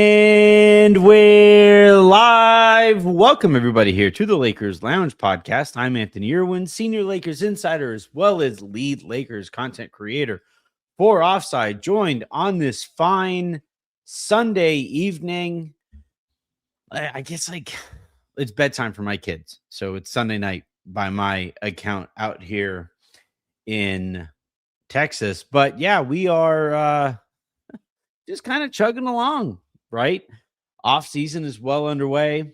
And we're live. Welcome, everybody, here to the Lakers Lounge podcast. I'm Anthony Irwin, senior Lakers insider, as well as lead Lakers content creator for Offside, joined on this fine Sunday evening. I guess it's bedtime for my kids. So it's Sunday night by my account out here in Texas. But yeah, we are just kind of chugging along, right? Off season is well underway.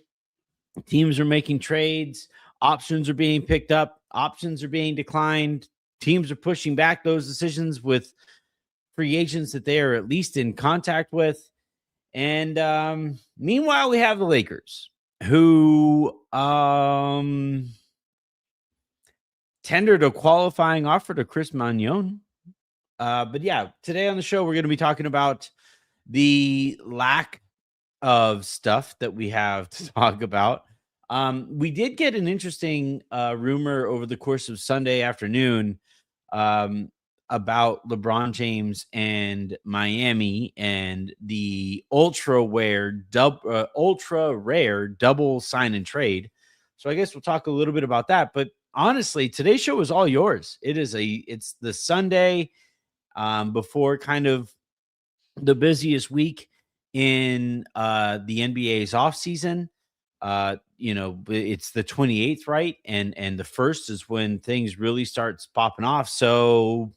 Teams are making trades. Options are being picked up. Options are being declined. Teams are pushing back those decisions with free agents that they are at least in contact with. And meanwhile, we have the Lakers, who tendered a qualifying offer to Chris Magnon. But yeah, today on the show, we're going to be talking about the lack of stuff that we have to talk about. We did get an interesting rumor over the course of Sunday afternoon about LeBron James and Miami and the ultra rare double sign and trade. So I guess we'll talk a little bit about that. But honestly, today's show is all yours. It's the Sunday before kind of the busiest week in the NBA's offseason. It's the 28th, right? And the first is when things really starts popping off. So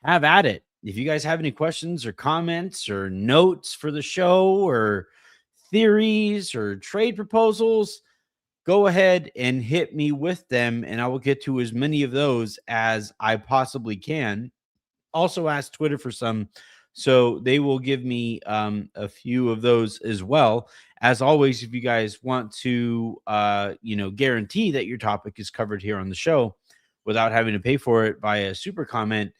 have at it. If you guys have any questions or comments or notes for the show or theories or trade proposals, go ahead and hit me with them, and I will get to as many of those as I possibly can. Also ask Twitter for some, so they will give me a few of those as well. As always, if you guys want to, guarantee that your topic is covered here on the show without having to pay for it by a super comment,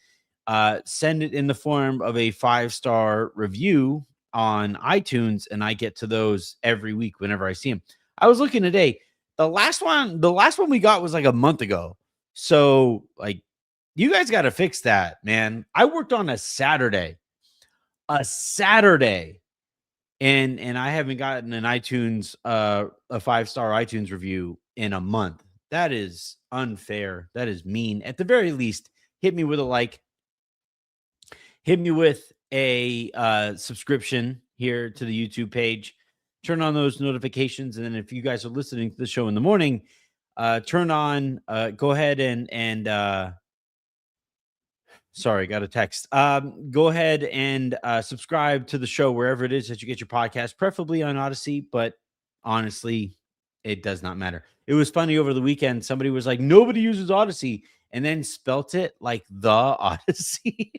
send it in the form of a 5-star review on iTunes, and I get to those every week whenever I see them. I was looking today. The last one we got was like a month ago. So you guys got to fix that, man. I worked on a Saturday, and I haven't gotten an iTunes, a 5-star iTunes review in a month. That is unfair. That is mean. At the very least, hit me with a like. Hit me with a subscription here to the YouTube page. Turn on those notifications, and then if you guys are listening to the show in the morning, turn on. Go ahead and sorry, got a text. Go ahead and subscribe to the show wherever it is that you get your podcast, preferably on Odyssey, but honestly, it does not matter. It was funny over the weekend. Somebody was like, nobody uses Odyssey, and then spelt it like the Odyssey.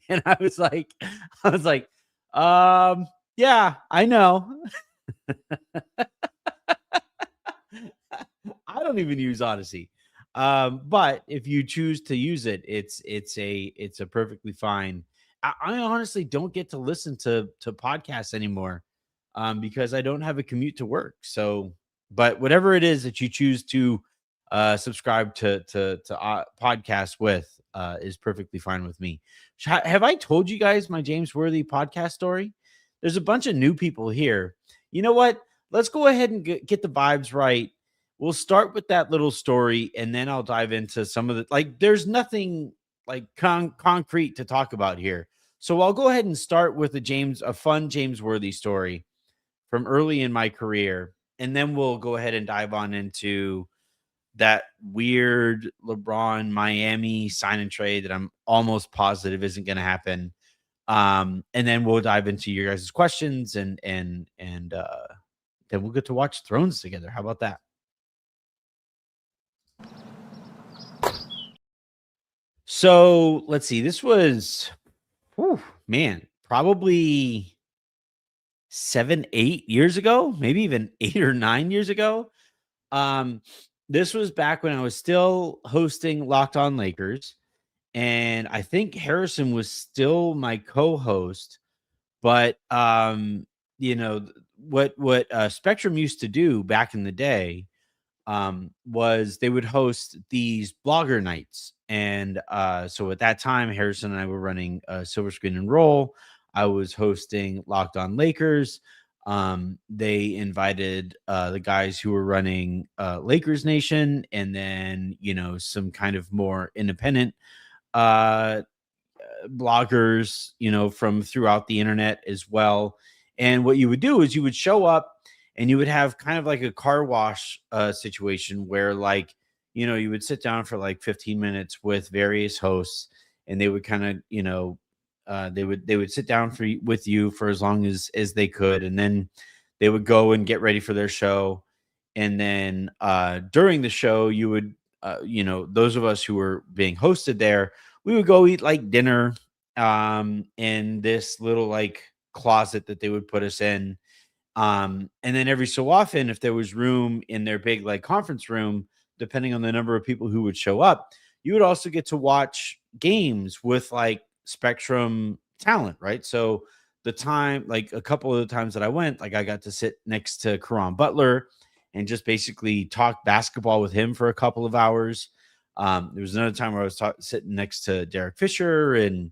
And I was like, yeah, I know. I don't even use Odyssey. But if you choose to use it, it's a perfectly fine. I honestly don't get to listen to podcasts anymore because I don't have a commute to work. So, but whatever it is that you choose to subscribe to podcasts with is perfectly fine with me. Have I told you guys my James Worthy podcast story? There's a bunch of new people here. You know what? Let's go ahead and get the vibes right. We'll start with that little story, and then I'll dive into some of the, there's nothing concrete to talk about here. So I'll go ahead and start with a fun James Worthy story from early in my career. And then we'll go ahead and dive on into that weird LeBron Miami sign and trade that I'm almost positive isn't going to happen. And then we'll dive into your guys' questions and then we'll get to watch Thrones together. How about that? So let's see. This was, probably 7-8 years ago, maybe even 8 or 9 years ago. This was back when I was still hosting Locked On Lakers, and I think Harrison was still my co-host. But what Spectrum used to do back in the day was they would host these blogger nights. And so at that time, Harrison and I were running Silver Screen and Roll. I was hosting Locked On Lakers. They invited the guys who were running Lakers Nation, and then some kind of more independent uh bloggers, from throughout the internet as well. And what you would do is you would show up and you would have kind of like a car wash situation where, like, you would sit down for like 15 minutes with various hosts, and they would kind of, they would sit down with you for as long as they could, and then they would go and get ready for their show. And then during the show, you would, those of us who were being hosted there, we would go eat like dinner in this little like closet that they would put us in. And then every so often, if there was room in their big like conference room, depending on the number of people who would show up, you would also get to watch games with like Spectrum talent, right? So the time, like a couple of the times that I went, like I got to sit next to Karan Butler and just basically talk basketball with him for a couple of hours. There was another time where I was sitting next to Derek Fisher, and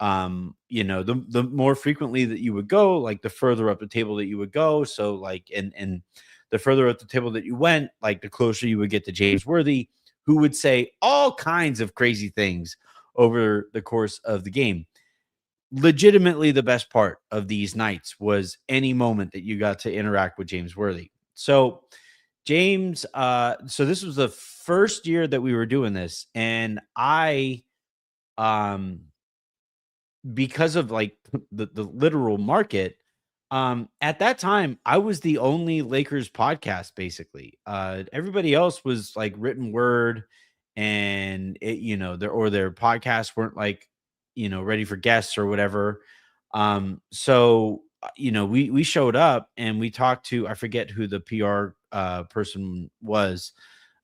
the more frequently that you would go, like the further up the table that you would go. So like, and the further up the table that you went, like the closer you would get to James Worthy, who would say all kinds of crazy things over the course of the game. Legitimately, the best part of these nights was any moment that you got to interact with James Worthy. So James, so this was the first year that we were doing this, and I, because of like the literal market, at that time I was the only Lakers podcast basically. Everybody else was like written word, and their podcasts weren't like ready for guests or whatever. So we showed up and we talked to, I forget who the PR person was.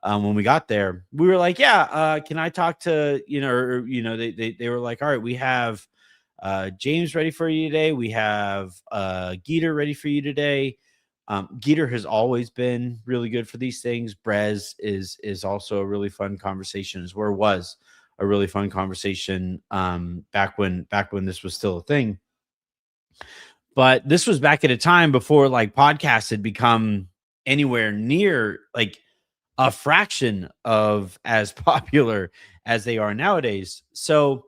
When we got there, we were like, yeah, can I talk to, they were like, all right, we have James ready for you today. We have Geeter ready for you today. Geeter has always been really good for these things. Brez is also a really fun conversation, was a really fun conversation back when this was still a thing. But this was back at a time before like podcasts had become anywhere near like a fraction of as popular as they are nowadays. So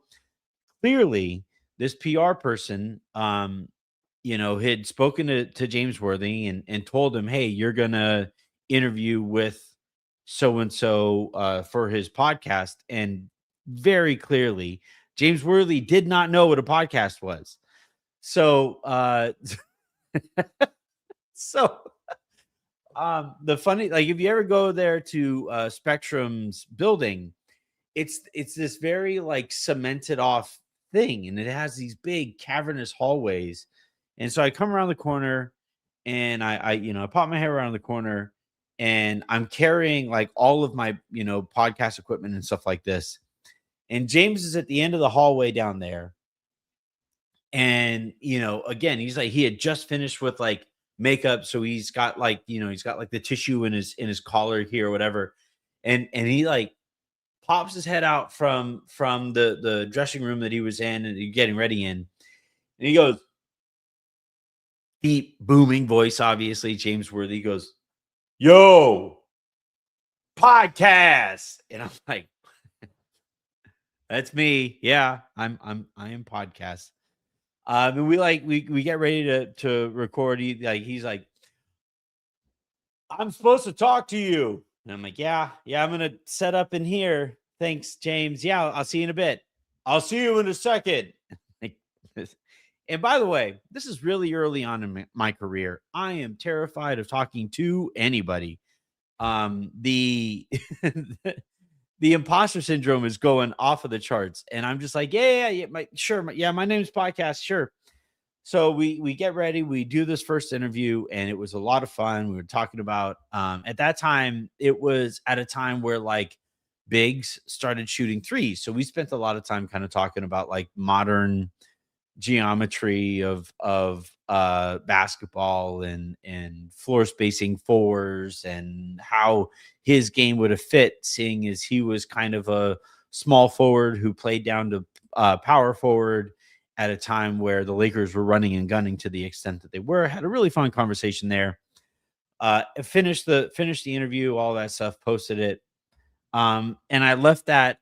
clearly this PR person, had spoken to James Worthy and told him, hey, you're going to interview with so-and-so for his podcast. And very clearly, James Worthy did not know what a podcast was. So, so the funny, like if you ever go there to Spectrum's building, it's this very like cemented off thing, and it has these big cavernous hallways. And so I come around the corner, and I pop my head around the corner, and I'm carrying like all of my podcast equipment and stuff like this. And James is at the end of the hallway down there. And again, he's like, he had just finished with like makeup, so he's got like he's got like the tissue in his collar here or whatever. And he like pops his head out from the dressing room that he was in and getting ready in, and he goes, deep booming voice, obviously James Worthy, goes, yo, podcast. And I'm like, that's me. Yeah, I am podcast. And we get ready to record. He's like, I'm supposed to talk to you. And I'm like, yeah, I'm gonna set up in here. Thanks, James. Yeah, I'll see you in a bit. I'll see you in a second. Like this. And by the way, this is really early on in my career. I am terrified of talking to anybody. The the imposter syndrome is going off of the charts, and I'm just like, yeah, my name's podcast, sure. So we get ready, we do this first interview, and it was a lot of fun. We were talking about at that time, it was at a time where like bigs started shooting threes. So we spent a lot of time kind of talking about like modern geometry of basketball and floor spacing fours, and how his game would have fit, seeing as he was kind of a small forward who played down to power forward at a time where the Lakers were running and gunning to the extent that they were. Had a really fun conversation there. Finished the interview, all that stuff, posted it. And I left that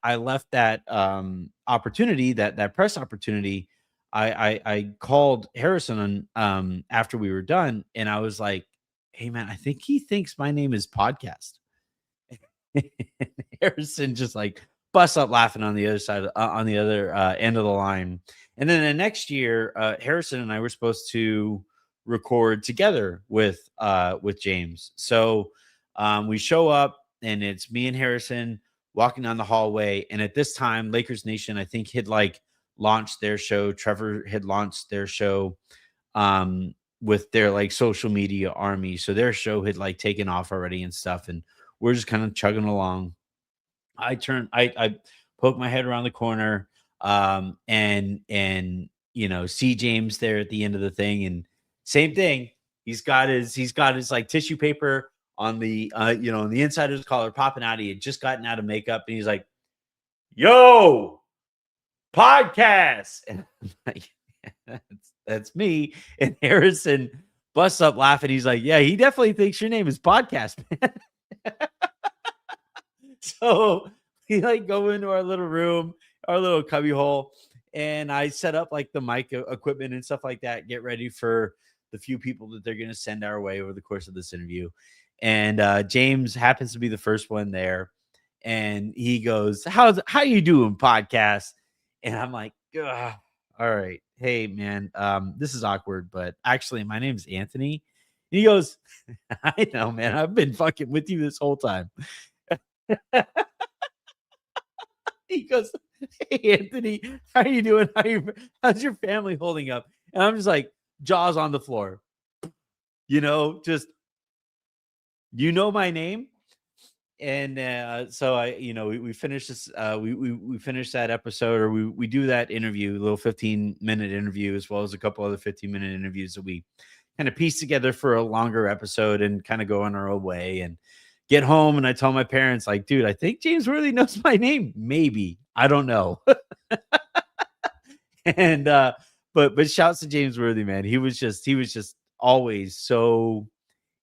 opportunity, that press opportunity. I called Harrison after we were done, and I was like, "Hey man, I think he thinks my name is podcast." Harrison just like busts up laughing on the other side, on the other end of the line. And then the next year, Harrison and I were supposed to record together with James. So we show up, and it's me and Harrison walking down the hallway. And at this time, Lakers Nation, I think, had like launched their show. Trevor had launched their show with their like social media army. So their show had like taken off already and stuff. And we're just kind of chugging along. I poke my head around the corner, and see James there at the end of the thing, and same thing. He's got his like tissue paper on the on the inside of his collar popping out. He had just gotten out of makeup, and he's like, "Yo, podcast," and I'm like, that's me. And Harrison busts up laughing. He's like, "Yeah, he definitely thinks your name is podcast, man." So we like go into our little room, our little cubby hole, and I set up like the mic equipment and stuff like that, get ready for the few people that they're going to send our way over the course of this interview. And James happens to be the first one there, and he goes, how you doing, podcast? And I'm like, "Ugh, all right, hey man, this is awkward, but actually my name's Anthony." And he goes, "I know, man, I've been fucking with you this whole time." He goes, "Hey Anthony, how you doing? How's your family holding up?" And I'm just like, jaws on the floor, just my name. And so we finished this. We finished that episode, or we do that interview, a little 15-minute interview, as well as a couple other 15-minute interviews that we kind of piece together for a longer episode and kind of go on our own way. And get home, and I tell my parents, like, "Dude, I think James really knows my name. Maybe. I don't know." And but shouts to James Worthy, man. He was just always so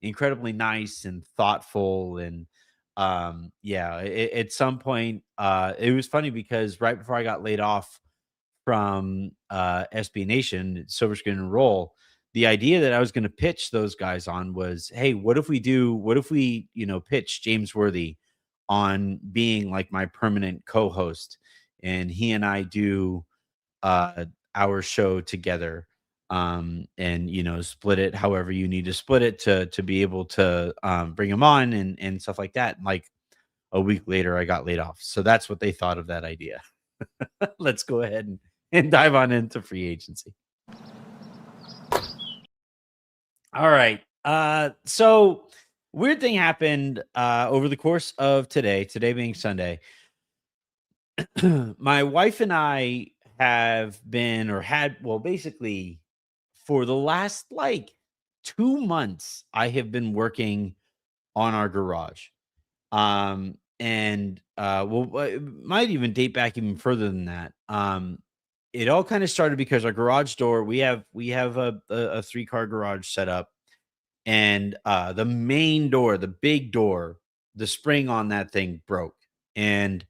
incredibly nice and thoughtful. And yeah, at some point, it was funny because right before I got laid off from SB Nation, Silver Screen and Roll, the idea that I was going to pitch those guys on was, "Hey, what if we pitch James Worthy on being like my permanent co-host, and he and I do uh our show together, and split it however you need to split it to be able to bring him on and stuff like that." And like a week later I got laid off. So that's what they thought of that idea. Let's go ahead and dive on into free agency. All right. So weird thing happened over the course of today being Sunday. My wife and I have been, or had, well, basically for the last like 2 months, I have been working on our garage. And it might even date back even further than that. It all kind of started because our garage door, we have a three-car garage set up, and the main door, the big door, the spring on that thing broke. And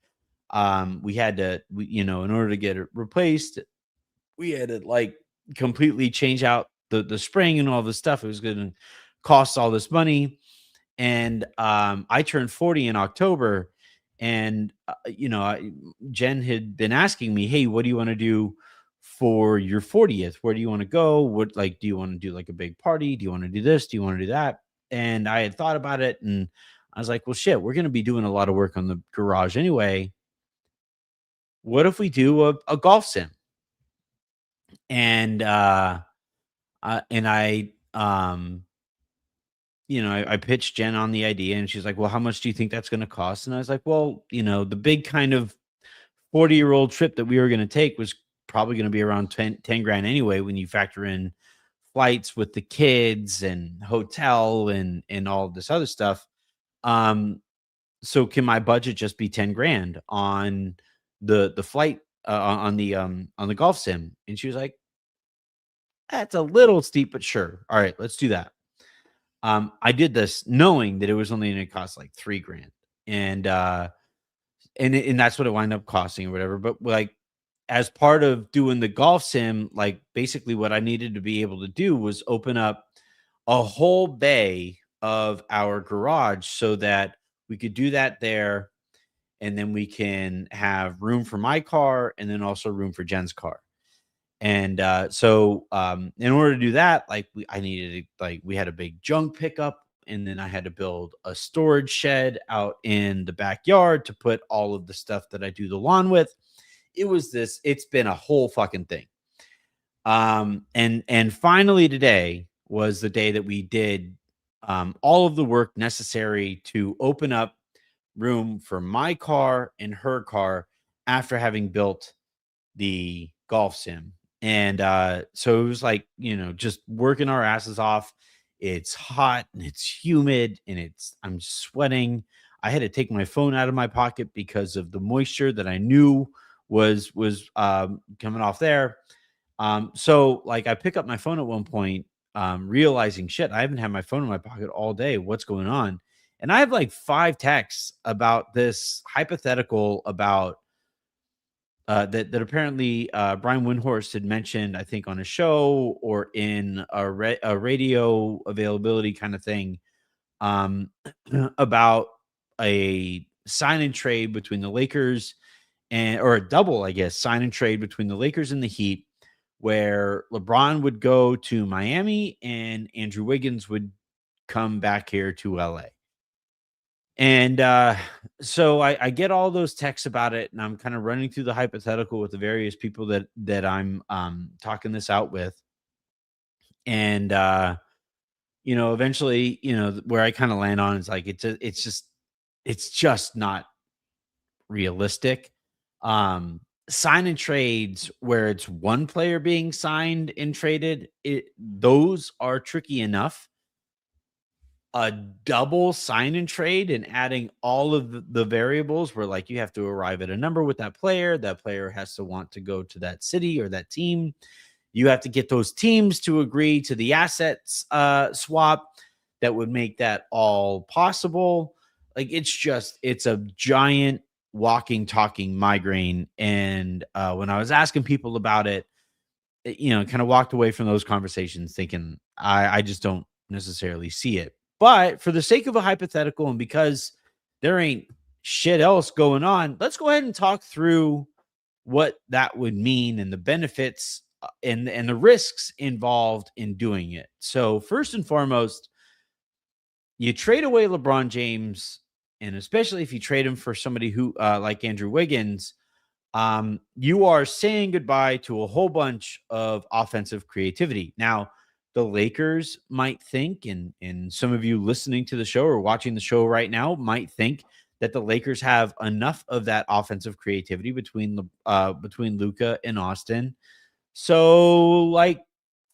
we had to, in order to get it replaced, we had to like completely change out the spring and all this stuff. It was going to cost all this money. And I turned 40 in October, and Jen had been asking me, "Hey, what do you want to do for your 40th? Where do you want to go? What, like, do you want to do like a big party? Do you want to do this? Do you want to do that?" And I had thought about it, and I was like, "Well, shit, we're going to be doing a lot of work on the garage anyway. What if we do a golf sim?" And and I pitched Jen on the idea, and she's like, "Well, how much do you think that's going to cost?" And I was like, "Well, the big kind of 40-year-old trip that we were going to take was probably going to be around 10 grand anyway, when you factor in flights with the kids and hotel and all this other stuff. Um, so can my budget just be 10 grand on the flight on the golf sim, and she was like, "That's a little steep, but sure. All right, let's do that." I did this knowing that it was only going to cost like 3 grand, and and that's what it wound up costing or whatever. But like as part of doing the golf sim, like basically what I needed to be able to do was open up a whole bay of our garage so that we could do that there, and then we can have room for my car and then also room for Jen's car. And in order to do that, like I needed to, like we had a big junk pickup, and then I had to build a storage shed out in the backyard to put all of the stuff that I do the lawn with. It's been a whole fucking thing. And finally today was the day that we did all of the work necessary to open up room for my car and her car after having built the golf sim. And so it was like, just working our asses off. It's hot and it's humid and I'm sweating. I had to take my phone out of my pocket because of the moisture that I knew was coming off there. So like I pick up my phone at one point, realizing shit, I haven't had my phone in my pocket all day. What's going on? And I have like 5 texts about this hypothetical about that apparently Brian Windhorst had mentioned, I think, on a show or in a radio availability kind of thing, um, about a sign and trade between the Lakers or a double, I guess, sign and trade between the Lakers and the Heat, where LeBron would go to Miami and Andrew Wiggins would come back here to LA. And so I get all those texts about it, and I'm kind of running through the hypothetical with the various people that I'm talking this out with. And eventually, where I kind of land on is like it's just not realistic. Sign and trades where it's one player being signed and traded, those are tricky enough. A double sign and trade and adding all of the variables where like you have to arrive at a number with that player has to want to go to that city or that team. You have to get those teams to agree to the assets swap that would make that all possible. Like it's a giant walking talking migraine. And when I was asking people about it, kind of walked away from those conversations thinking I just don't necessarily see it. But for the sake of a hypothetical, and because there ain't shit else going on, let's go ahead and talk through what that would mean and the benefits and the risks involved in doing it. So first and foremost, you trade away LeBron James, and especially if you trade him for somebody who like Andrew Wiggins, you are saying goodbye to a whole bunch of offensive creativity. Now, the Lakers might think, and some of you listening to the show or watching the show right now might think that the Lakers have enough of that offensive creativity between Luka and Austin. So, like,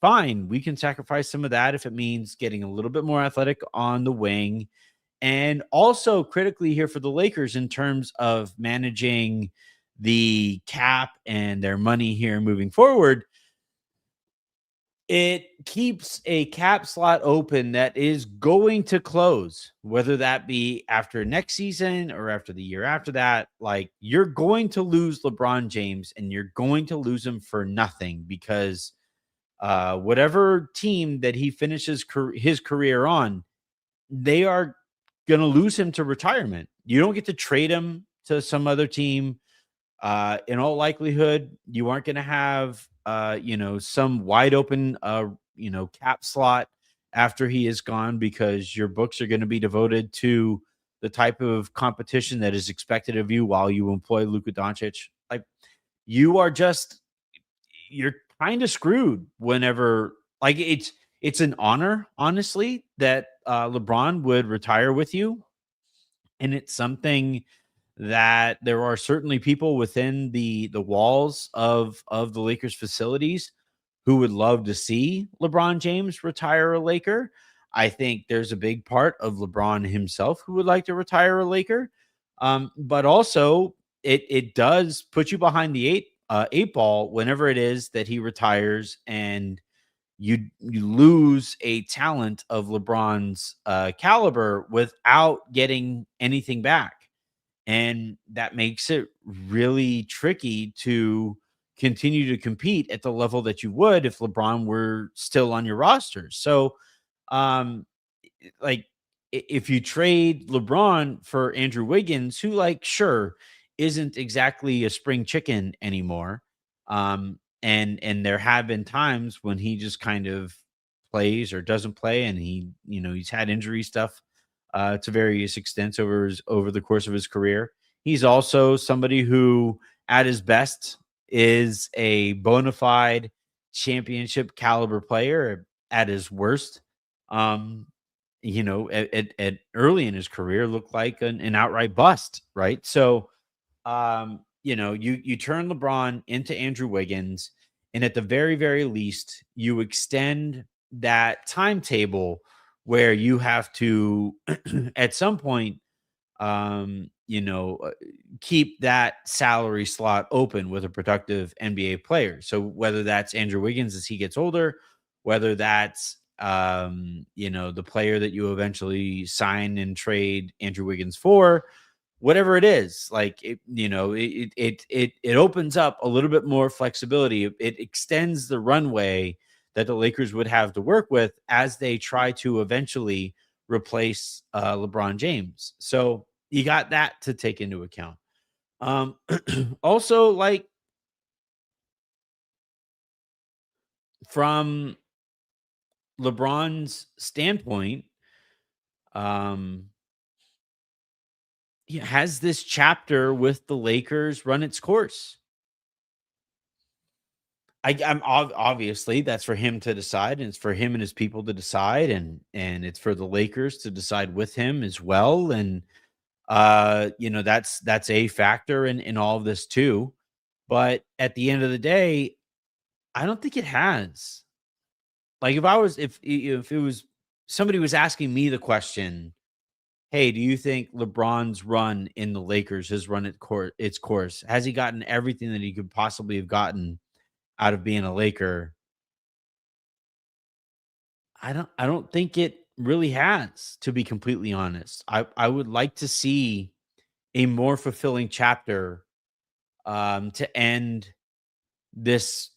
fine, we can sacrifice some of that if it means getting a little bit more athletic on the wing. And also critically here for the Lakers in terms of managing the cap and their money here moving forward, it keeps a cap slot open that is going to close, whether that be after next season or after the year after that. Like, you're going to lose LeBron James, and you're going to lose him for nothing because whatever team that he finishes his career on, they are going to lose him to retirement. You don't get to trade him to some other team. In all likelihood, you aren't going to have, some wide open, cap slot after he is gone, because your books are going to be devoted to the type of competition that is expected of you while you employ Luka Doncic. Like, you're kind of screwed whenever, like, it's an honor, honestly, that LeBron would retire with you. And it's something that there are certainly people within the walls of the Lakers facilities who would love to see LeBron James retire a Laker. I think there's a big part of LeBron himself who would like to retire a Laker. But also it does put you behind the eight ball whenever it is that he retires, and you lose a talent of LeBron's caliber without getting anything back. And that makes it really tricky to continue to compete at the level that you would if LeBron were still on your roster. So, um, like, if you trade LeBron for Andrew Wiggins, who, like, sure, isn't exactly a spring chicken anymore. And there have been times when he just kind of plays or doesn't play, and he's had injury stuff to various extents over the course of his career. He's also somebody who, at his best, is a bona fide championship caliber player. At his worst, um, at early in his career, looked like an outright bust, right? So, you turn LeBron into Andrew Wiggins, and at the very, very least, you extend that timetable where you have to, at some point, keep that salary slot open with a productive NBA player. So whether that's Andrew Wiggins as he gets older, whether that's the player that you eventually sign and trade Andrew Wiggins for, whatever it is, like it opens up a little bit more flexibility. It extends the runway that the Lakers would have to work with as they try to eventually replace LeBron James. So you got that to take into account. Um, Also, like, from LeBron's standpoint, um, has this chapter with the Lakers run its course? Obviously that's for him to decide, and it's for him and his people to decide, and it's for the Lakers to decide with him as well. And that's a factor in all of this too. But at the end of the day, I don't think it has. Like, if it was somebody was asking me the question, "Hey, do you think LeBron's run in the Lakers has run its course? Has he gotten everything that he could possibly have gotten out of being a Laker?" I don't think it really has, to be completely honest. I would like to see a more fulfilling chapter to end this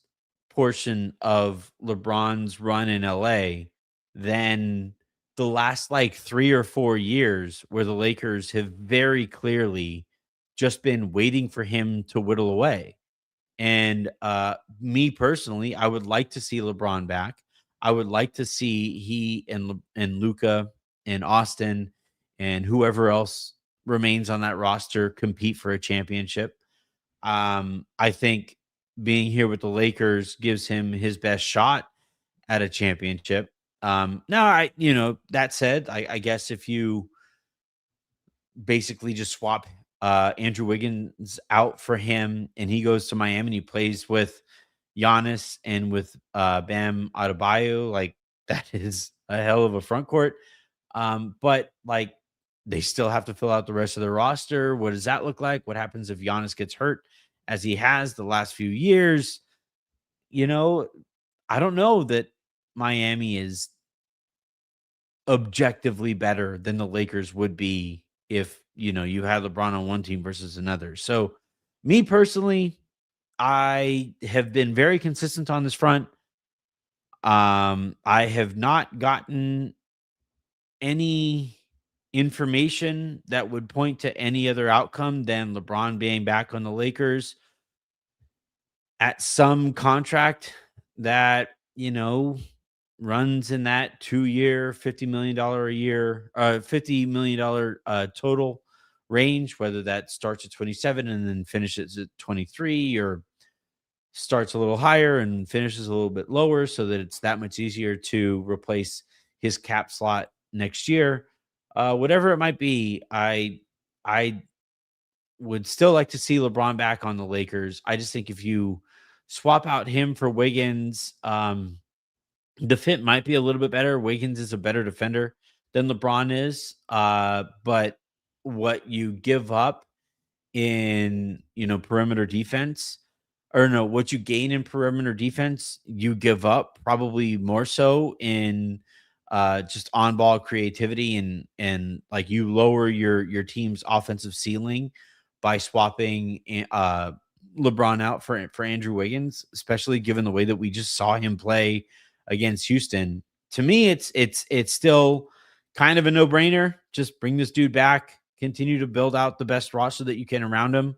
portion of LeBron's run in LA than the last, like, 3 or 4 years where the Lakers have very clearly just been waiting for him to whittle away. And me personally, I would like to see LeBron back. I would like to see he and Luca and Austin and whoever else remains on that roster compete for a championship. I think being here with the Lakers gives him his best shot at a championship. Now, that said, I guess if you basically just swap Andrew Wiggins out for him and he goes to Miami and he plays with Giannis and with Bam Adebayo, like, that is a hell of a front court. But, like, they still have to fill out the rest of the roster. What does that look like? What happens if Giannis gets hurt as he has the last few years? You know, I don't know that Miami is objectively better than the Lakers would be if, you had LeBron on one team versus another. So, me personally, I have been very consistent on this front. I have not gotten any information that would point to any other outcome than LeBron being back on the Lakers at some contract that, runs in that 2-year, $50 million a year, $50 million total range, whether that starts at 27 and then finishes at 23, or starts a little higher and finishes a little bit lower so that it's that much easier to replace his cap slot next year. Whatever it might be, I would still like to see LeBron back on the Lakers. I just think if you swap out him for Wiggins, the fit might be a little bit better. Wiggins is a better defender than LeBron is. But what you give up in, perimeter defense, or no, what you gain in perimeter defense, you give up probably more so in just on ball creativity, and like you lower your team's offensive ceiling by swapping LeBron out for Andrew Wiggins, especially given the way that we just saw him play against Houston. To me, it's still kind of a no-brainer. Just bring this dude back, continue to build out the best roster that you can around him.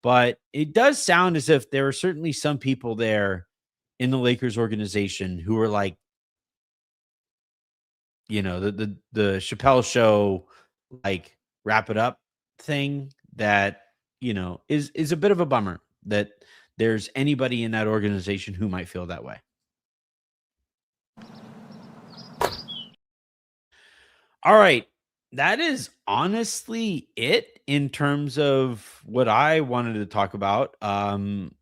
But it does sound as if there are certainly some people there in the Lakers organization who are like, the Chappelle show, like, wrap it up thing that, is a bit of a bummer that there's anybody in that organization who might feel that way. All right. That is honestly it in terms of what I wanted to talk about. And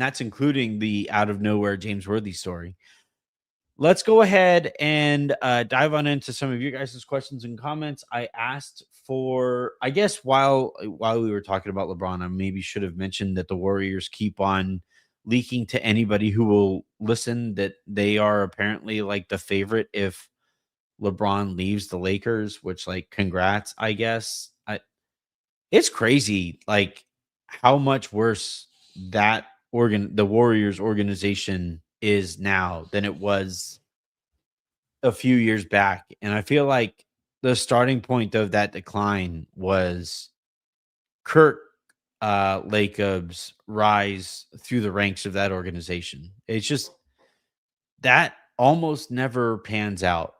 that's including the out of nowhere James Worthy story. Let's go ahead and dive on into some of you guys' questions and comments. I asked for, I guess, while we were talking about LeBron, I maybe should have mentioned that the Warriors keep on leaking to anybody who will listen that they are apparently like the favorite if LeBron leaves the Lakers, which, like, congrats, I guess. It's crazy, like, how much worse that the Warriors organization is now than it was a few years back. And I feel like the starting point of that decline was Kurt Lacob's rise through the ranks of that organization. It's just that almost never pans out.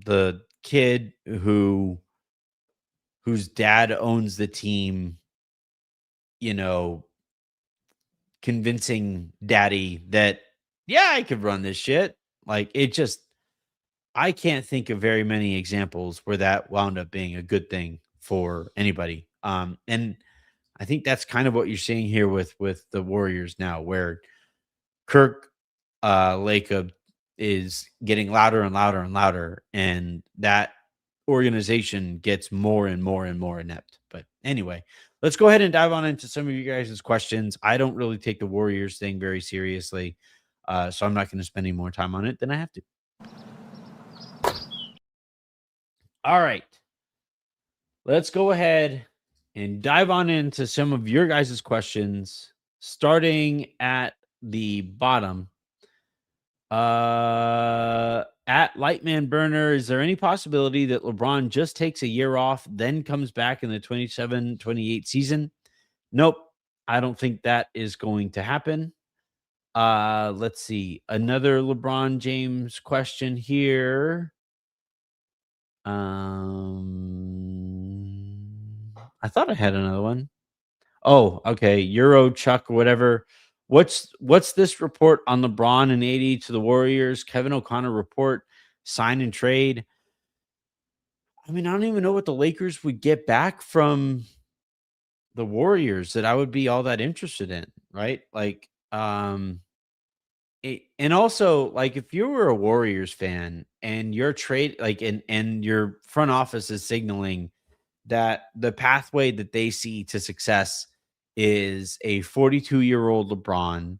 The kid whose dad owns the team, you know, convincing daddy that, yeah, I could run this shit. Like, it just, I can't think of very many examples where that wound up being a good thing for anybody. And I think that's kind of what you're seeing here with the Warriors now, where Kirk Lacob is getting louder and louder and louder, and that organization gets more and more and more inept. But anyway, let's go ahead and dive on into some of you guys' questions. I don't really take the Warriors thing very seriously, so I'm not going to spend any more time on it than I have to. All right, let's go ahead and dive on into some of your guys' questions, starting at the bottom. At Lightman Burner, is there any possibility that LeBron just takes a year off, then comes back in the 27-28 season? Nope. I don't think that is going to happen. Let's see. Another LeBron James question here. I thought I had another one. Oh, okay. Euro Chuck or whatever. What's this report on LeBron and AD to the Warriors? Kevin O'Connor report, sign and trade. I mean, I don't even know what the Lakers would get back from the Warriors that I would be all that interested in, right? Like, and also, like, if you were a Warriors fan and your trade, like, and your front office is signaling that the pathway that they see to success is a 42-year-old LeBron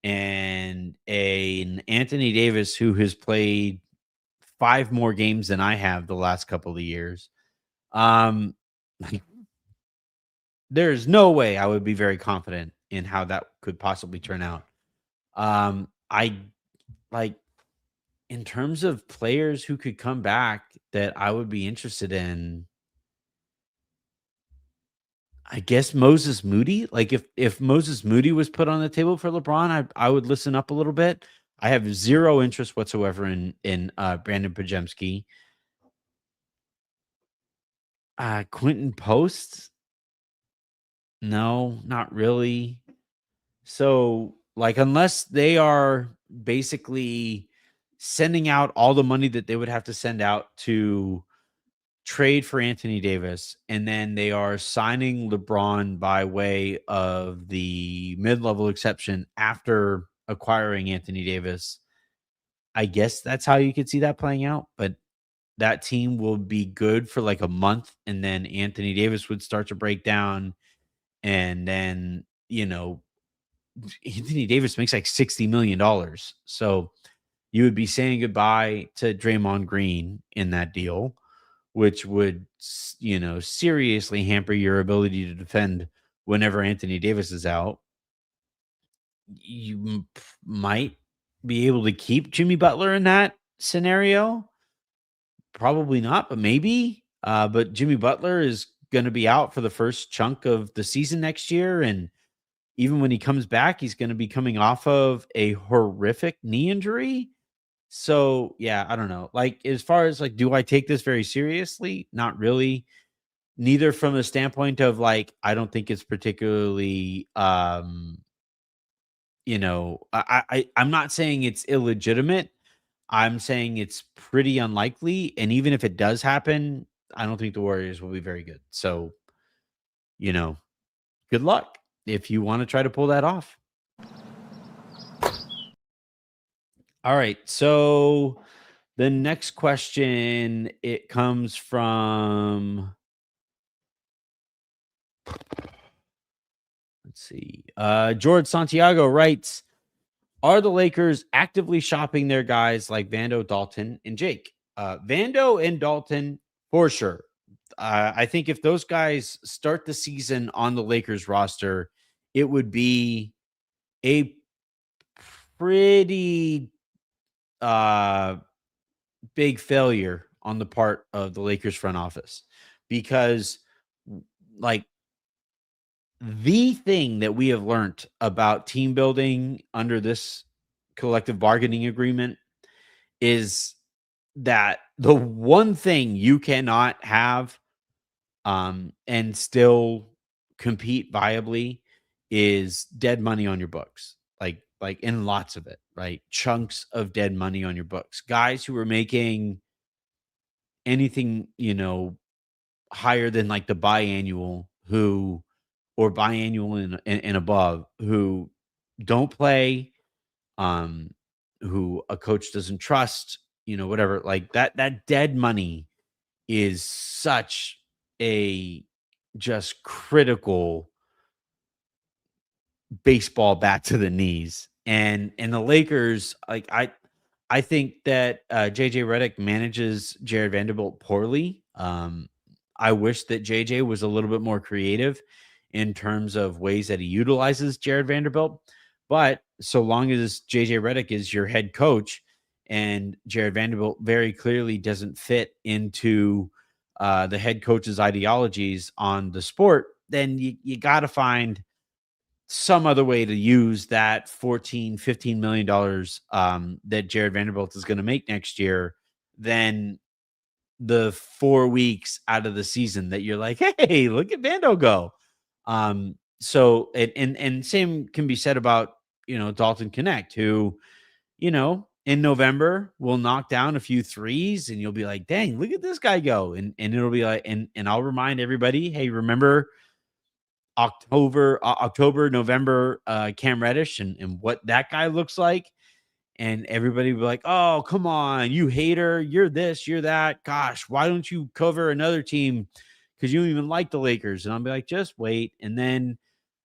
and an Anthony Davis who has played 5 more games than I have the last couple of years. Like, there's no way I would be very confident in how that could possibly turn out. I like, in terms of players who could come back that I would be interested in, I guess Moses Moody. Like, if Moses Moody was put on the table for LeBron, I would listen up a little bit. I have zero interest whatsoever in Brandon Pajemski. Quentin Post? No, not really. So, like, unless they are basically sending out all the money that they would have to send out to trade for Anthony Davis, and then they are signing LeBron by way of the mid-level exception after acquiring Anthony Davis, I guess that's how you could see that playing out. But that team will be good for like a month, and then Anthony Davis would start to break down, and then, Anthony Davis makes like $60 million. So you would be saying goodbye to Draymond Green in that deal, which would, seriously hamper your ability to defend whenever Anthony Davis is out. You might be able to keep Jimmy Butler in that scenario. Probably not, but maybe. But Jimmy Butler is going to be out for the first chunk of the season next year. And even when he comes back, he's going to be coming off of a horrific knee injury. So, yeah, I don't know. Like, as far as like, do I take this very seriously? Not really. Neither from the standpoint of like, I don't think it's particularly, I'm not saying it's illegitimate. I'm saying it's pretty unlikely. And even if it does happen, I don't think the Warriors will be very good. So, you know, good luck if you want to try to pull that off. All right. So the next question, it comes from, let's see. George Santiago writes, are the Lakers actively shopping their guys like Vando, Dalton, and Jake? Vando and Dalton, for sure. I think if those guys start the season on the Lakers roster, it would be a pretty big failure on the part of the Lakers front office, because like the thing that we have learned about team building under this collective bargaining agreement is that the one thing you cannot have and still compete viably is dead money on your books. Like in lots of it, right? Chunks of dead money on your books. Guys who are making anything, higher than like the biannual who or biannual and above who don't play, um, who a coach doesn't trust, whatever. Like that dead money is such a just critical baseball bat to the knees. And the Lakers, like I think that JJ Redick manages Jared Vanderbilt poorly. I wish that JJ was a little bit more creative in terms of ways that he utilizes Jared Vanderbilt. But so long as JJ Redick is your head coach and Jared Vanderbilt very clearly doesn't fit into the head coach's ideologies on the sport, then you got to find some other way to use that 14, $15 million that Jared Vanderbilt is going to make next year than the 4 weeks out of the season that you're like, hey, look at Vando go. So and same can be said about Dalton Connect, who in November will knock down a few threes, and you'll be like, dang, look at this guy go, and it'll be like, and I'll remind everybody, hey, remember October, November, Cam Reddish and what that guy looks like. And everybody will be like, oh, come on, you hater. You're this, you're that. Gosh, why don't you cover another team? Because you don't even like the Lakers. And I'll be like, just wait. And then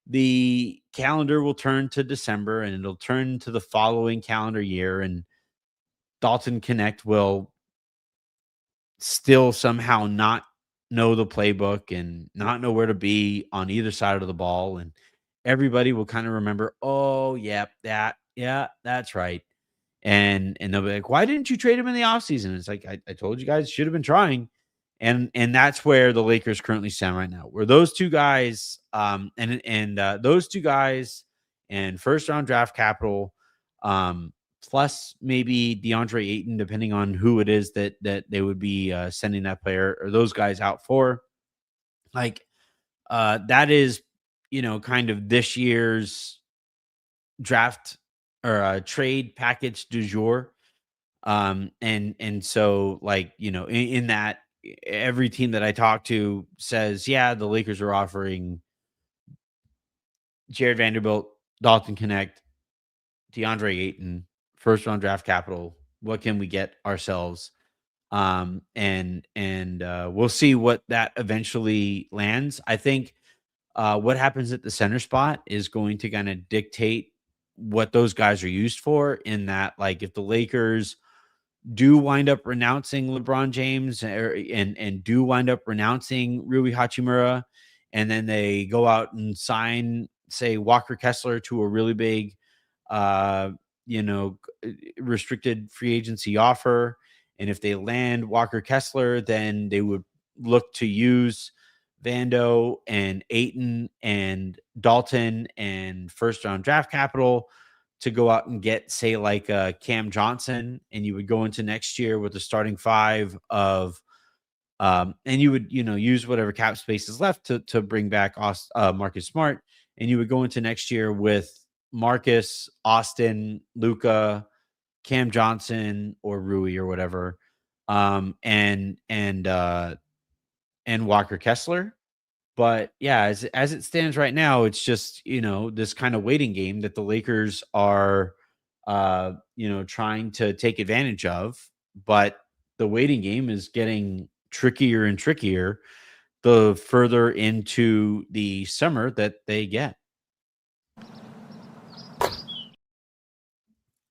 the calendar will turn to December and it'll turn to the following calendar year. And Dalton Connect will still somehow not know the playbook and not know where to be on either side of the ball. And everybody will kind of remember, oh, yeah, that's right. And they'll be like, why didn't you trade him in the offseason? It's like, I told you guys should have been trying. And that's where the Lakers currently stand right now, where those two guys, those two guys and first round draft capital, plus maybe DeAndre Ayton, depending on who it is that they would be sending that player or those guys out for. Like that is, kind of this year's draft or trade package du jour. And so like, in that, every team that I talk to says, yeah, the Lakers are offering Jared Vanderbilt, Dalton Connect, DeAndre Ayton, first round draft capital. What can we get ourselves? And we'll see what that eventually lands. I think what happens at the center spot is going to kind of dictate what those guys are used for. In that, like, if the Lakers do wind up renouncing LeBron James and do wind up renouncing Rui Hachimura, and then they go out and sign, say, Walker Kessler to a really big, uh, restricted free agency offer. And if they land Walker Kessler, then they would look to use Vando and Aiton and Dalton and first round draft capital to go out and get, say, like Cam Johnson, and you would go into next year with the starting five of, and you would, use whatever cap space is left to bring back Marcus Smart, and you would go into next year with Marcus, Austin, Luca, Cam Johnson, or Rui or whatever, and Walker Kessler. But yeah, as it stands right now, it's just, this kind of waiting game that the Lakers are, trying to take advantage of. But the waiting game is getting trickier and trickier the further into the summer that they get.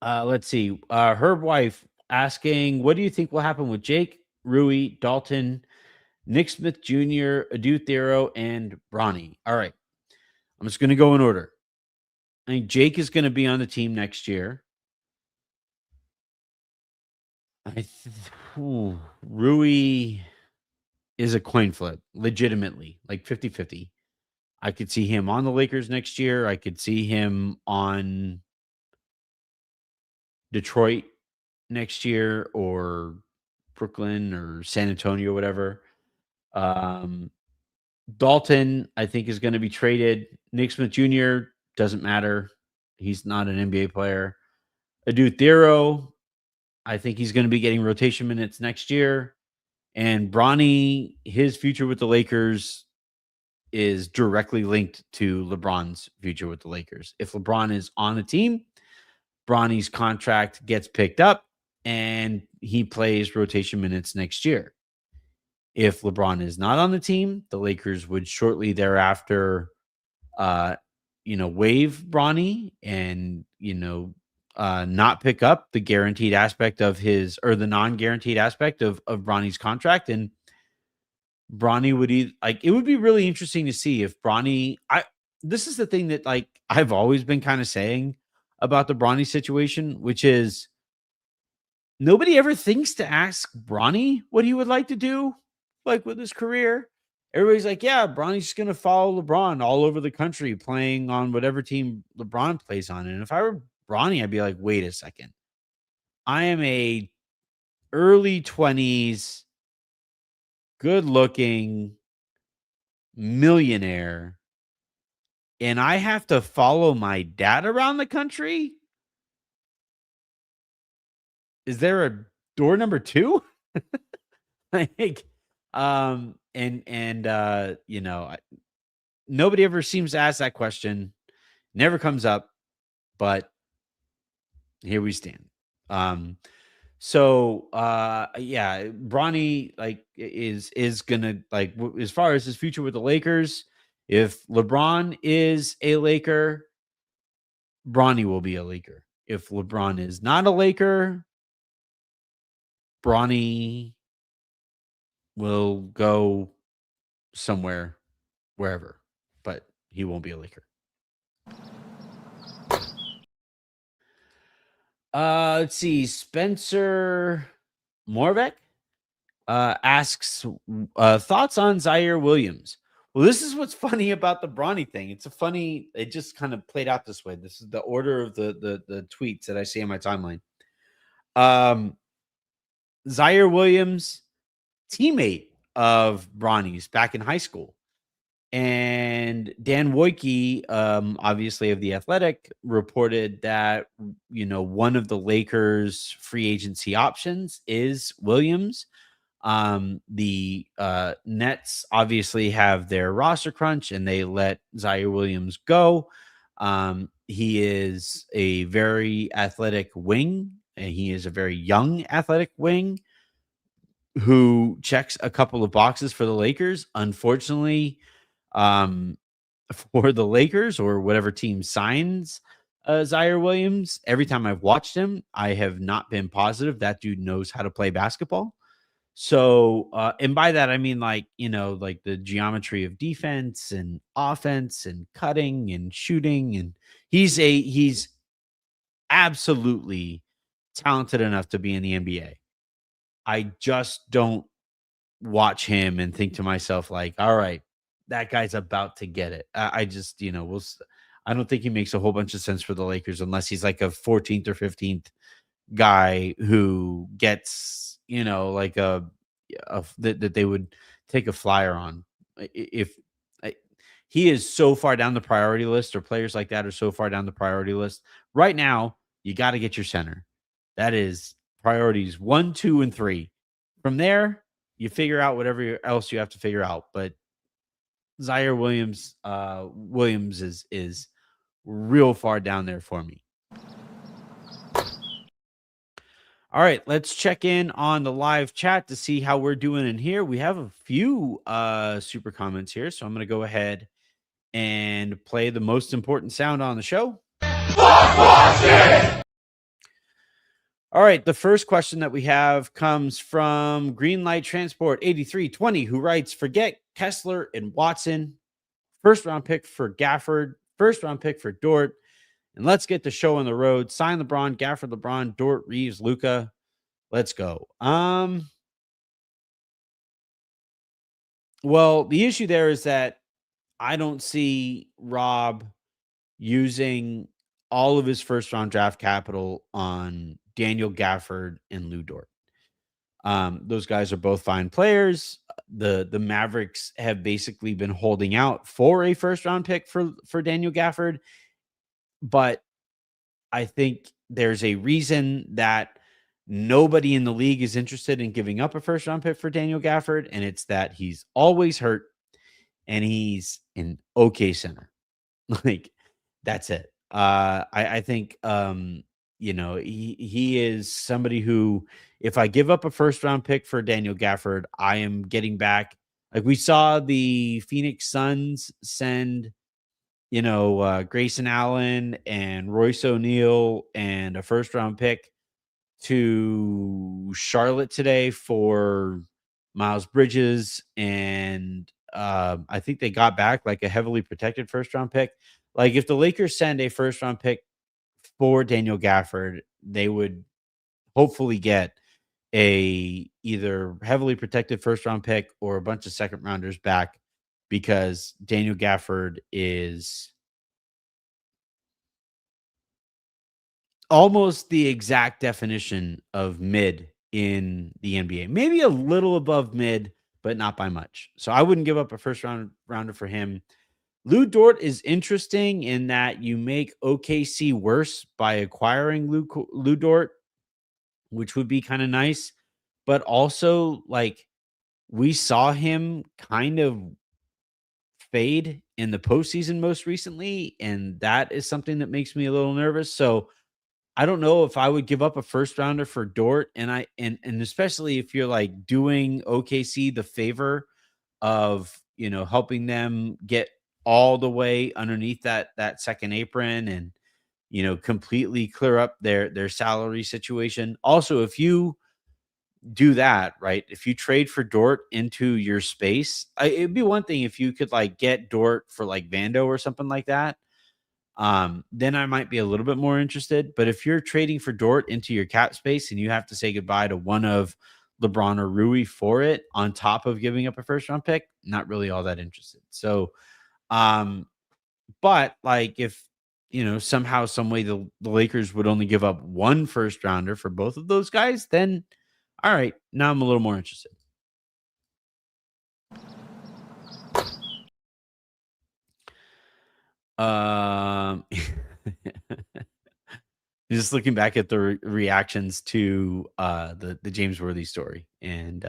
Let's see. Herb Wife asking, what do you think will happen with Jake, Rui, Dalton, Nick Smith Jr., Adu Thero, and Bronny? All right. I'm just going to go in order. I think Jake is going to be on the team next year. Rui is a coin flip, legitimately, like 50-50. I could see him on the Lakers next year. I could see him on Detroit next year, or Brooklyn or San Antonio, whatever. Dalton, I think, is going to be traded. Nick Smith Jr. doesn't matter. He's not an NBA player. Adu Thero, I think he's going to be getting rotation minutes next year. And Bronny, his future with the Lakers is directly linked to LeBron's future with the Lakers. If LeBron is on the team, Bronny's contract gets picked up and he plays rotation minutes next year. If LeBron is not on the team, the Lakers would shortly thereafter, waive Bronny and, not pick up the guaranteed aspect of his, or the non-guaranteed aspect of Bronny's contract. And Bronny would it would be really interesting to see if Bronny, this is the thing that, like, I've always been kind of saying about the Bronny situation, which is nobody ever thinks to ask Bronny what he would like to do, like, with his career. Everybody's like, yeah, Bronny's just going to follow LeBron all over the country playing on whatever team LeBron plays on. And if I were Bronny, I'd be like, wait a second. I am a early 20s, good looking millionaire, and I have to follow my dad around the country. Is there a door number 2? Like, nobody ever seems to ask that question. Never comes up, but here we stand. So yeah, Bronny, like, is gonna, like, as far as his future with the Lakers, if LeBron is a Laker, Bronny will be a Laker. If LeBron is not a Laker, Bronny will go somewhere, wherever, but he won't be a Laker. Let's see. Spencer Morbeck asks thoughts on Zaire Williams. Well, this is what's funny about the Bronny thing. It just kind of played out this way. This is the order of the tweets that I see on my timeline. Zaire Williams, teammate of Bronny's back in high school. And Dan Wojcicki, obviously of The Athletic, reported that, one of the Lakers' free agency options is Williams. The Nets obviously have their roster crunch, and they let Zaire Williams go. He is a very athletic wing, and he is a very young athletic wing who checks a couple of boxes for the Lakers. Unfortunately, for the Lakers or whatever team signs Zaire Williams. Every time I've watched him, I have not been positive that dude knows how to play basketball. So, and by that I mean like, like the geometry of defense and offense and cutting and shooting, and he's absolutely talented enough to be in the NBA. I just don't watch him and think to myself like, all right, that guy's about to get it. I just, I don't think he makes a whole bunch of sense for the Lakers unless he's like a 14th or 15th guy who gets, like that they would take a flyer on. If I- he is so far down the priority list, or players like that are so far down the priority list right now, you got to get your center. That is priorities 1, 2, and 3. From there, you figure out whatever else you have to figure out. But Zaire Williams is real far down there for me. All right, let's check in on the live chat to see how we're doing in here. We have a few super comments here, so I'm going to go ahead and play the most important sound on the show. All right, the first question that we have comes from Greenlight Transport 8320, who writes, "Forget Kessler and Watson. First round pick for Gafford, first round pick for Dort, and let's get the show on the road. Sign LeBron, Gafford, LeBron, Dort, Reeves, Luka. Let's go." Well, the issue there is that I don't see Rob using all of his first round draft capital on Daniel Gafford and Lou Dort. Those guys are both fine players. The Mavericks have basically been holding out for a first round pick for Daniel Gafford, but I think there's a reason that nobody in the league is interested in giving up a first round pick for Daniel Gafford, and it's that he's always hurt and he's an okay center. Like, that's it. I think he is somebody who, if I give up a first round pick for Daniel Gafford, I am getting back. Like we saw the Phoenix Suns send, Grayson Allen and Royce O'Neal and a first round pick to Charlotte today for Miles Bridges, and I think they got back like a heavily protected first round pick. Like if the Lakers send a first round pick for Daniel Gafford, they would hopefully get a either heavily protected first round pick or a bunch of second rounders back, because Daniel Gafford is almost the exact definition of mid in the NBA. Maybe a little above mid, but not by much. So I wouldn't give up a first rounder for him. Lou Dort is interesting in that you make OKC worse by acquiring Lou Dort, which would be kind of nice. But also, like, we saw him kind of fade in the postseason most recently, and that is something that makes me a little nervous. So I don't know if I would give up a first rounder for Dort, and especially if you're like doing OKC the favor of, helping them get all the way underneath that second apron and, completely clear up their salary situation. Also, if you do that, right? If you trade for Dort into your space, it'd be one thing if you could like get Dort for like Vando or something like that. Then I might be a little bit more interested. But if you're trading for Dort into your cap space and you have to say goodbye to one of LeBron or Rui for it, on top of giving up a first round pick, not really all that interested. So, but like if, somehow, some way the Lakers would only give up one first rounder for both of those guys, then all right, now I'm a little more interested. Just looking back at the reactions to the James Worthy story, and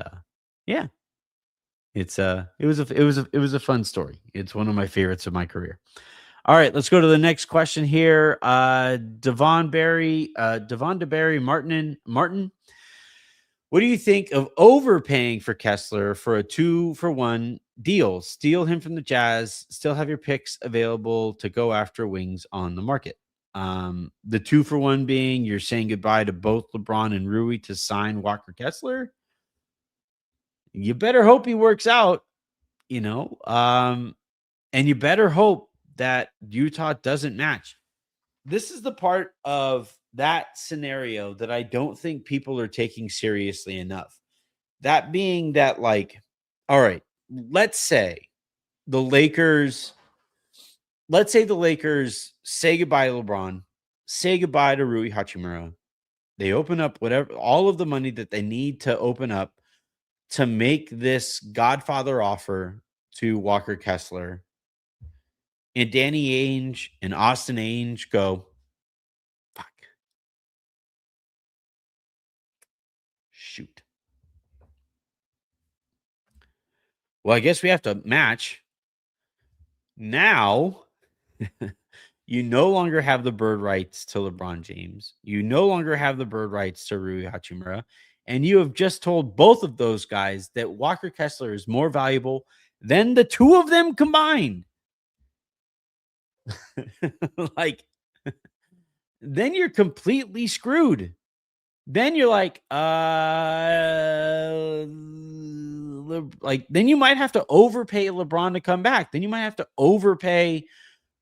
yeah, it was a fun story. It's one of my favorites of my career. All right, let's go to the next question here. Devon DeBerry Martin. What do you think of overpaying for Kessler for a 2-for-1 deals, steal him from the Jazz, still have your picks available to go after wings on the market. The 2-for-1 being you're saying goodbye to both LeBron and Rui to sign Walker Kessler. You better hope he works out, and you better hope that Utah doesn't match. This is the part of that scenario that I don't think people are taking seriously enough. That being that, like, all right, let's say the Lakers say goodbye to LeBron, say goodbye to Rui Hachimura. They open up all of the money that they need to open up to make this Godfather offer to Walker Kessler. And Danny Ainge and Austin Ainge go, fuck. Shoot. Well, I guess we have to match. Now, you no longer have the bird rights to LeBron James. You no longer have the bird rights to Rui Hachimura. And you have just told both of those guys that Walker Kessler is more valuable than the two of them combined. Like, then you're completely screwed. Then you're like, then you might have to overpay LeBron to come back. Then you might have to overpay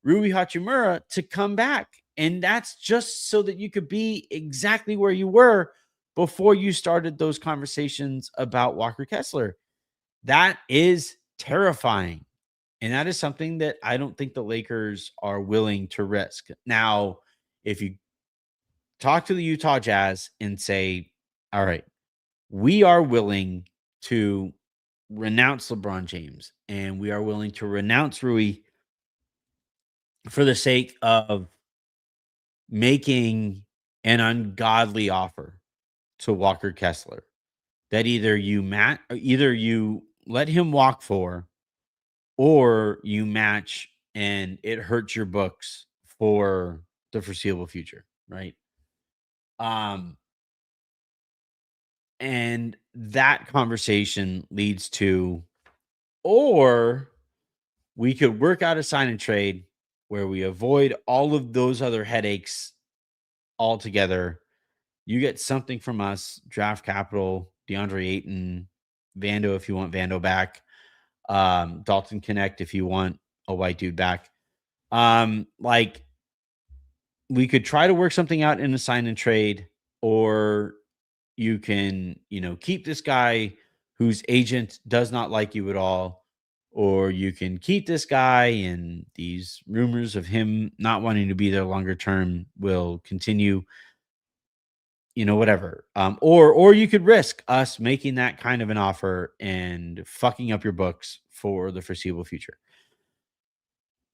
Rui Hachimura to come back. And that's just so that you could be exactly where you were before you started those conversations about Walker Kessler. That is terrifying. And that is something that I don't think the Lakers are willing to risk. Now, if you talk to the Utah Jazz and say, all right, we are willing to renounce LeBron James and we are willing to renounce Rui for the sake of making an ungodly offer to Walker Kessler that either you let him walk for, or you match and it hurts your books for the foreseeable future, right? And that conversation leads to, or we could work out a sign and trade where we avoid all of those other headaches altogether. You get something from us, draft capital, DeAndre Ayton, Vando if you want Vando back, Dalton Connect if you want a white dude back. Like, we could try to work something out in a sign and trade, or you can, keep this guy whose agent does not like you at all, or you can keep this guy and these rumors of him not wanting to be there longer term will continue, whatever. Or you could risk us making that kind of an offer and fucking up your books for the foreseeable future.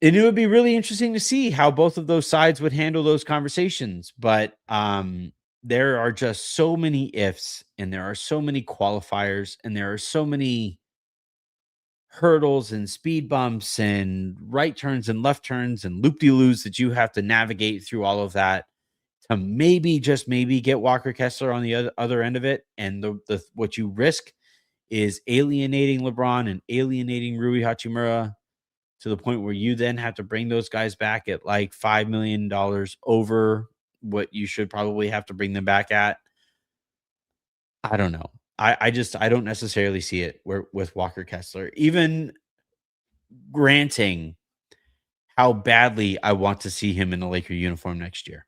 And it would be really interesting to see how both of those sides would handle those conversations. But there are just so many ifs, and there are so many qualifiers, and there are so many hurdles and speed bumps and right turns and left turns and loop-de-loos that you have to navigate through all of that to maybe, just maybe, get Walker Kessler on the other end of it. And the what you risk is alienating LeBron and alienating Rui Hachimura to the point where you then have to bring those guys back at like $5 million over what you should probably have to bring them back at. I don't know. I don't necessarily see it with Walker Kessler, even granting how badly I want to see him in the Laker uniform next year.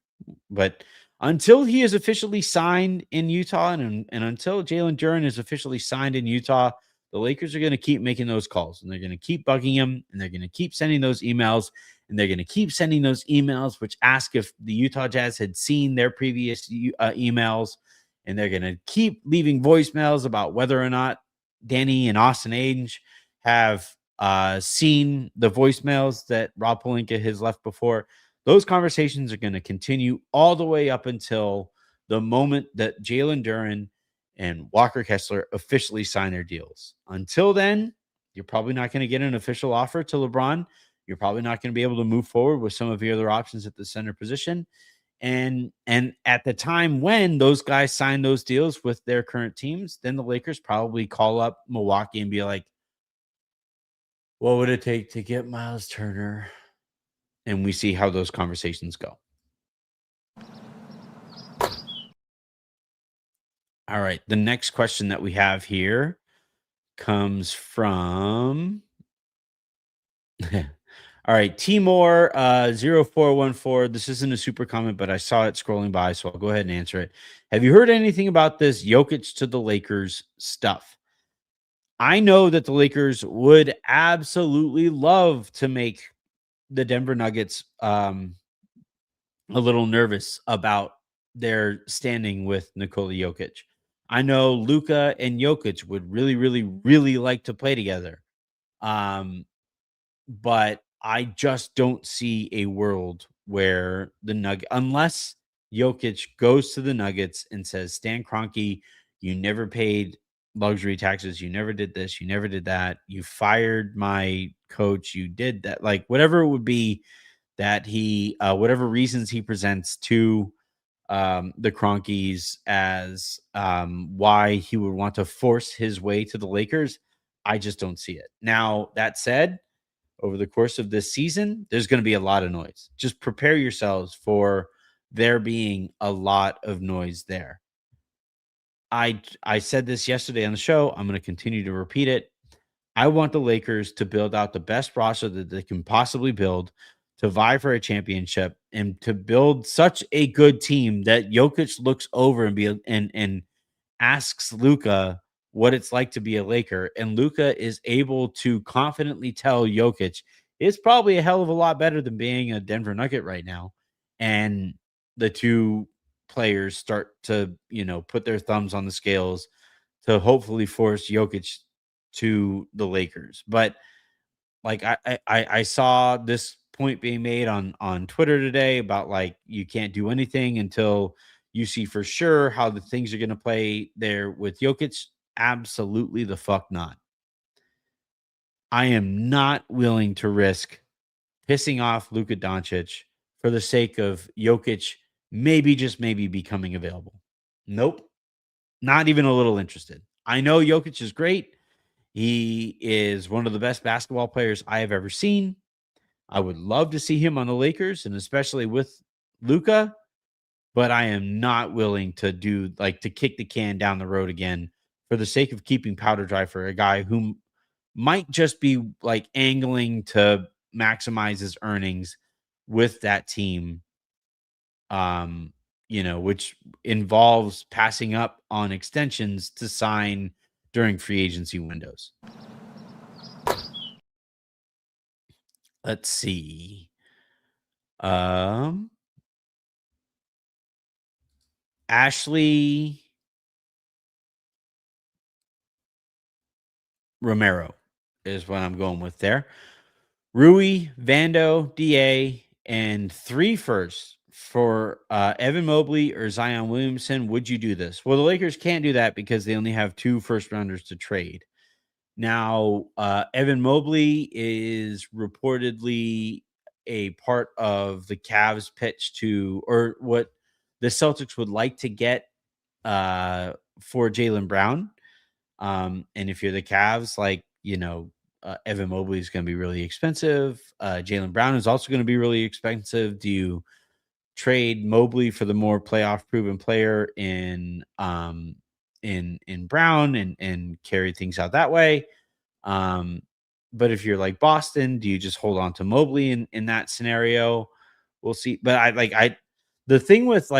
But until he is officially signed in Utah, and until Jalen Duren is officially signed in Utah, the Lakers are going to keep making those calls, and they're going to keep bugging him, and they're going to keep sending those emails, and they're going to keep sending those emails which ask if the Utah Jazz had seen their previous emails, and they're going to keep leaving voicemails about whether or not Danny and Austin Ainge have seen the voicemails that Rob Pelinka has left before. Those conversations are going to continue all the way up until the moment that Jalen Duren and Walker Kessler officially sign their deals. Until then, you're probably not going to get an official offer to LeBron. You're probably not going to be able to move forward with some of the other options at the center position. And at the time when those guys sign those deals with their current teams, then the Lakers probably call up Milwaukee and be like, What would it take to get Miles Turner? And we see how those conversations go. All right. The next question that we have here comes from all right, Timor 0414. This isn't a super comment, but I saw it scrolling by, so I'll go ahead and answer it. Have you heard anything about this Jokic to the Lakers stuff? I know that the Lakers would absolutely love to make the Denver Nuggets a little nervous about their standing with Nikola Jokic. I know Luka and Jokic would really, really, really like to play together. Um, but I just don't see a world where the Nugget, unless Jokic goes to the Nuggets and says, Stan Kroenke, you never paid luxury taxes. You never did this. You never did that. You fired my coach. You did that. Like whatever it would be that he, whatever reasons he presents to the Kroenkes as why he would want to force his way to the Lakers. I just don't see it. Now, that said, over the course of this season, there's going to be a lot of noise. Just prepare yourselves for there being a lot of noise there. I said this yesterday on the show. I'm going to continue to repeat it. I want the Lakers to build out the best roster that they can possibly build to vie for a championship and to build such a good team that Jokic looks over and asks Luka what it's like to be a Laker, and Luka is able to confidently tell Jokic it's probably a hell of a lot better than being a Denver Nugget right now. And the two players start to, put their thumbs on the scales to hopefully force Jokic to the Lakers. But like I saw this point being made on Twitter today about like you can't do anything until you see for sure how the things are going to play there with Jokic. Absolutely the fuck not. I am not willing to risk pissing off Luka Doncic for the sake of Jokic maybe just maybe becoming available. Nope. Not even a little interested. I know Jokic is great. He is one of the best basketball players I have ever seen. I would love to see him on the Lakers and especially with Luka, but I am not willing to to kick the can down the road again for the sake of keeping powder dry for a guy who might just be like angling to maximize his earnings with that team. Which involves passing up on extensions to sign during free agency windows. Let's see. Ashley Romero is what I'm going with there. Rui, Vando, DA, and 3 firsts for Evan Mobley or Zion Williamson. Would you do this? Well, the Lakers can't do that because they only have 2 first rounders to trade. Now, Evan Mobley is reportedly a part of the Cavs pitch to, or what the Celtics would like to get for Jaylen Brown. And if you're the Cavs, Evan Mobley is going to be really expensive. Jaylen Brown is also going to be really expensive. Do you trade Mobley for the more playoff proven player in Brown and carry things out that way? But if you're like Boston, do you just hold on to Mobley in that scenario? We'll see. But the thing with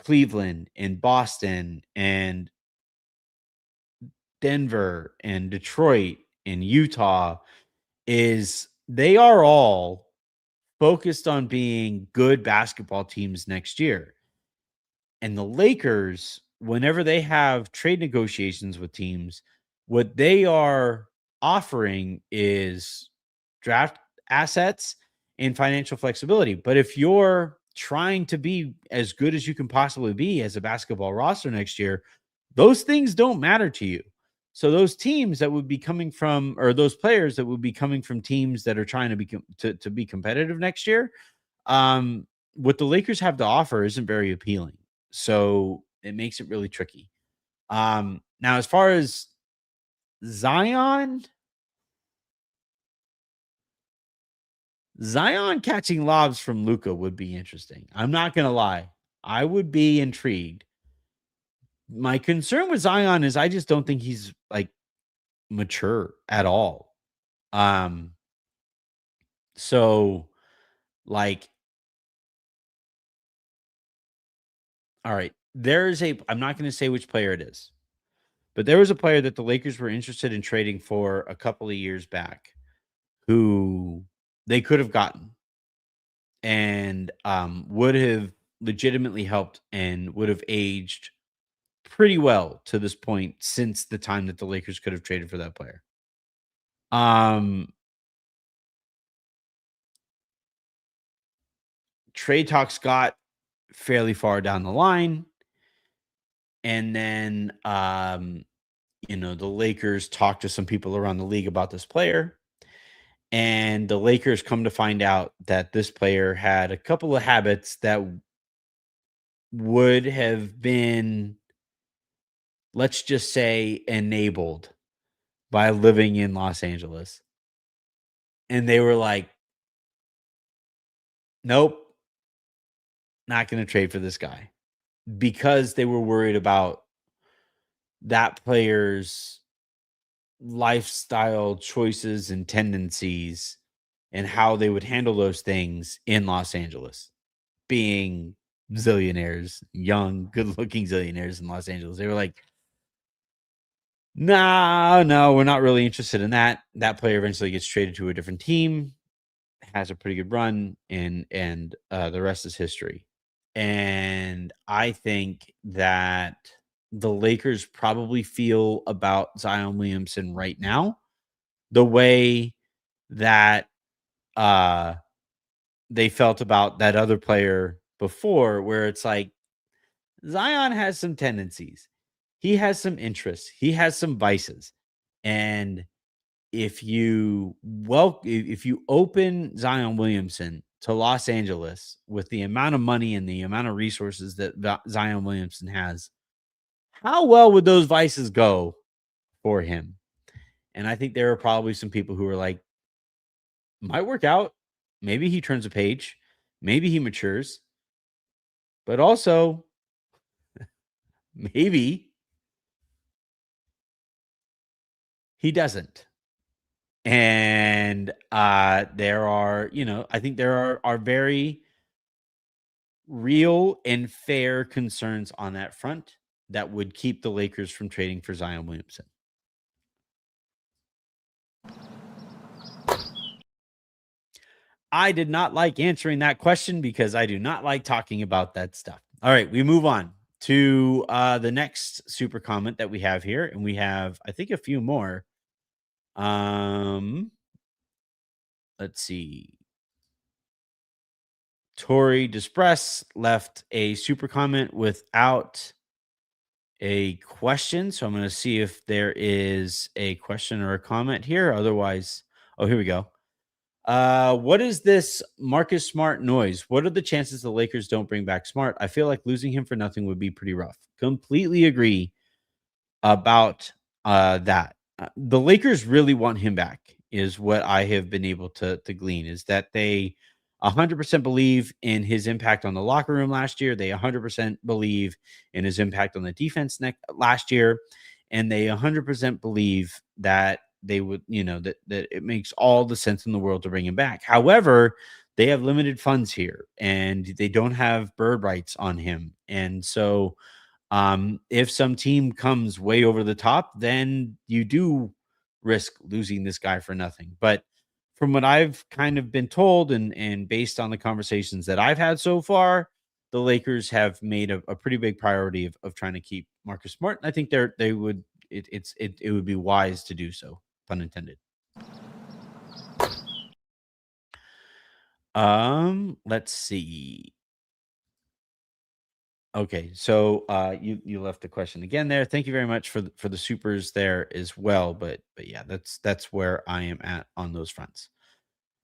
Cleveland and Boston and Denver and Detroit and Utah is they are all focused on being good basketball teams next year. And the Lakers, whenever they have trade negotiations with teams, what they are offering is draft assets and financial flexibility. But if you're trying to be as good as you can possibly be as a basketball roster next year, those things don't matter to you. So those teams that would be coming from, or those players that would be coming from teams that are trying to be to be competitive next year, what the Lakers have to offer isn't very appealing. So it makes it really tricky. Now, as far as Zion, Zion catching lobs from Luka would be interesting. I'm not going to lie. I would be intrigued. My concern with Zion is I just don't think he's like mature at all. So like, all right, I'm not going to say which player it is, but there was a player that the Lakers were interested in trading for a couple of years back who they could have gotten and would have legitimately helped and would have aged pretty well to this point since the time that the Lakers could have traded for that player. Trade talks got fairly far down the line. And then, the Lakers talked to some people around the league about this player. And the Lakers come to find out that this player had a couple of habits that would have been, let's just say, enabled by living in Los Angeles. And they were like, nope, not going to trade for this guy because they were worried about that player's lifestyle choices and tendencies and how they would handle those things in Los Angeles, being zillionaires, young, good-looking zillionaires in Los Angeles. They were like, no, we're not really interested in that. That player eventually gets traded to a different team, has a pretty good run, and the rest is history. And I think that the Lakers probably feel about Zion Williamson right now the way that they felt about that other player before, where it's like Zion has some tendencies, he has some interests, he has some vices, and if you open Zion Williamson to Los Angeles with the amount of money and the amount of resources that Zion Williamson has, how well would those vices go for him? And I think there are probably some people who are like, might work out. Maybe he turns a page. Maybe he matures. But also, maybe he doesn't. And there are, I think there are very real and fair concerns on that front that would keep the Lakers from trading for Zion Williamson. I did not like answering that question because I do not like talking about that stuff. All right, we move on to the next super comment that we have here, and we have, I think, a few more. Let's see. Tori Despress left a super comment without a question, so I'm going to see if there is a question or a comment here. Otherwise, here we go. What is this Marcus Smart noise? What are the chances the Lakers don't bring back Smart? I feel like losing him for nothing would be pretty rough. Completely agree about that. The Lakers really want him back, is what I have been able to glean, is that they 100% believe in his impact on the locker room last year. They 100% believe in his impact on the defense last year. And they 100% believe that they would, that it makes all the sense in the world to bring him back. However, they have limited funds here and they don't have bird rights on him. And so if some team comes way over the top, then you do risk losing this guy for nothing. But from what I've kind of been told and based on the conversations that I've had so far, the Lakers have made a pretty big priority of trying to keep Marcus Smart. And I think they would it would be wise to do so, pun intended. Let's see. Okay, so you left the question again there. Thank you very much for the supers there as well. But yeah, that's where I am at on those fronts,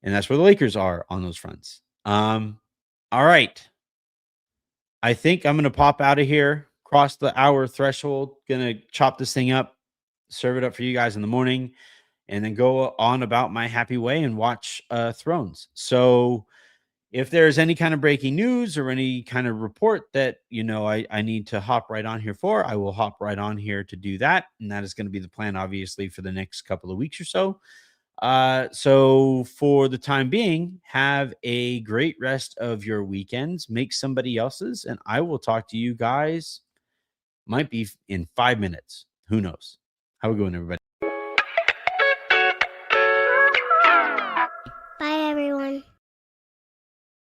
and that's where the Lakers are on those fronts. All right, I think I'm gonna pop out of here. Cross the hour threshold. Gonna chop this thing up, serve it up for you guys in the morning. and then go on about my happy way and watch Thrones. So if there's any kind of breaking news or any kind of report that, I need to hop right on here for, I will hop right on here to do that. And that is going to be the plan, obviously, for the next couple of weeks or so. So for the time being, have a great rest of your weekends. Make somebody else's. And I will talk to you guys, might be in 5 minutes. Who knows? How we going, everybody?